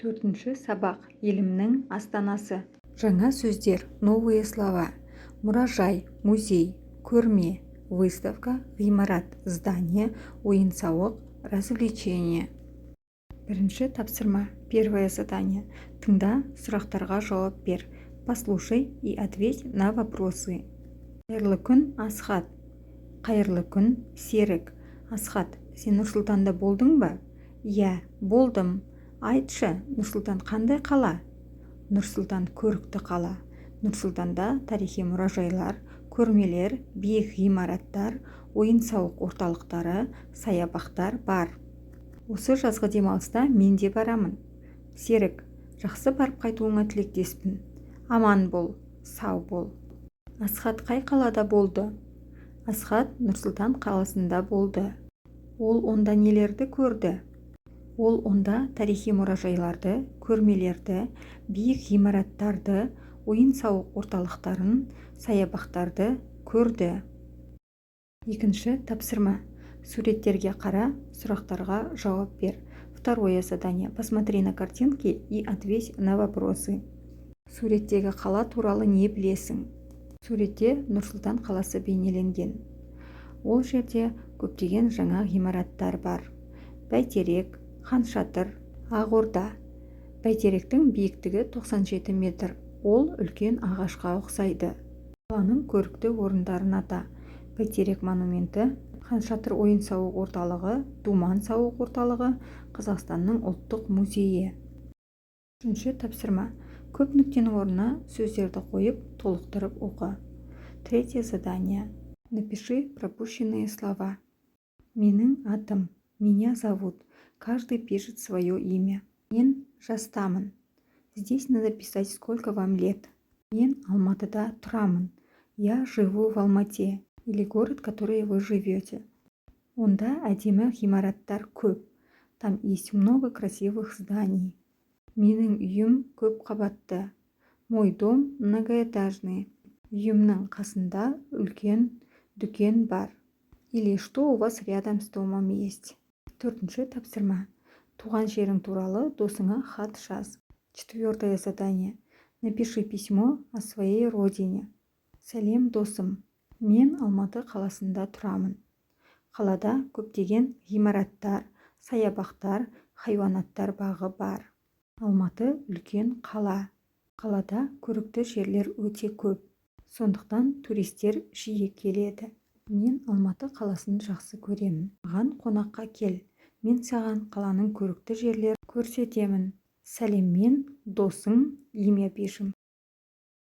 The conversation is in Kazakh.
Төртінші сабақ. Елімнің астанасы. Жаңа сөздер. Новые слова. Мұражай, музей, көрме, выставка, ғимарат, здание, ойын-сауық, развлечение. Бірінші тапсырма. Первое задание. Тыңда, сұрақтарға жауап бер. Послушай и ответь на вопросы. Қайырлы күн, Асхат. Қайырлы күн, Серік. Асхат, сен Нұрсұлтанда болдың ба? Иә, болдым. Айтшы, Нұрсұлтан қандай қала? Нұрсұлтан көрікті қала. Нұрсұлтанда тарихи мұражайлар, көрмелер, биік ғимараттар, ойын-сауық орталықтары, саябақтар бар. Осы жазғы демалыста мен де барамын. Серік, жақсы барып қайтуыңа тілектеспін. Аман бол, сау бол. Асхат қай қалада болды? Асхат Нұрсұлтан қаласында болды. Ол онда нелерді көрді? Ол онда тарихи мұражайларды, көрмелерді, биік ғимараттарды, ойын-сауық орталықтарын, саябақтарды көрді. Екінші тапсырма. Суреттерге қара, сұрақтарға жауап бер. Второе задание. Посмотри на картинки и ответь на вопросы. Суреттегі қала туралы не білесің? Суретте Нұрсұлтан қаласы бейнеленген. Ол жерде көптеген жаңа ғимараттар бар. Бәйтерек, Ханшатыр, Ақорда. Бәйтеректің биіктігі 97 метр. Ол үлкен ағашқа ұқсайды. Қаланың көрікті орындарын ата. Бәйтерек монументі, Ханшатыр ойын-сауық орталығы, Думан сауық орталығы, Қазақстанның ұлттық музейі. Үшінші тапсырма. Көп нүктенің орнына сөздерді қойып, толықтырып оқы. Третье задание. Напиши пропущенные слова. Менің атым. Меня зовут. Каждый пишет свое имя. Мен жастамын. Здесь надо писать, сколько вам лет. Мен Алматыда тұрамын. Я живу в Алмате. Или город, который вы живете. Онда әдемі ғимараттар көп. Там есть много красивых зданий. Менің үйім көп қабатты. Мой дом многоэтажный. Үйімнің қасында үлкен дүкен бар. Или что у вас рядом с домом есть. Төртінші тапсырма. Туған жерің туралы досыңа хат жаз. Четвертое задание. Напиши письмо о своей родине. Сәлем досым. Мен Алматы қаласында тұрамын. Қалада көптеген ғимараттар, саябақтар, хайуанаттар бағы бар. Алматы үлкен қала. Қалада көрікті жерлер өте көп. Сондықтан туристер жиі келеді. Мен Алматы қаласын жақсы көремін. Маған қонаққа кел. Мен саған қаланың көрікті жерлер көрсетемін. Сәлеммен, досың, имя пишем.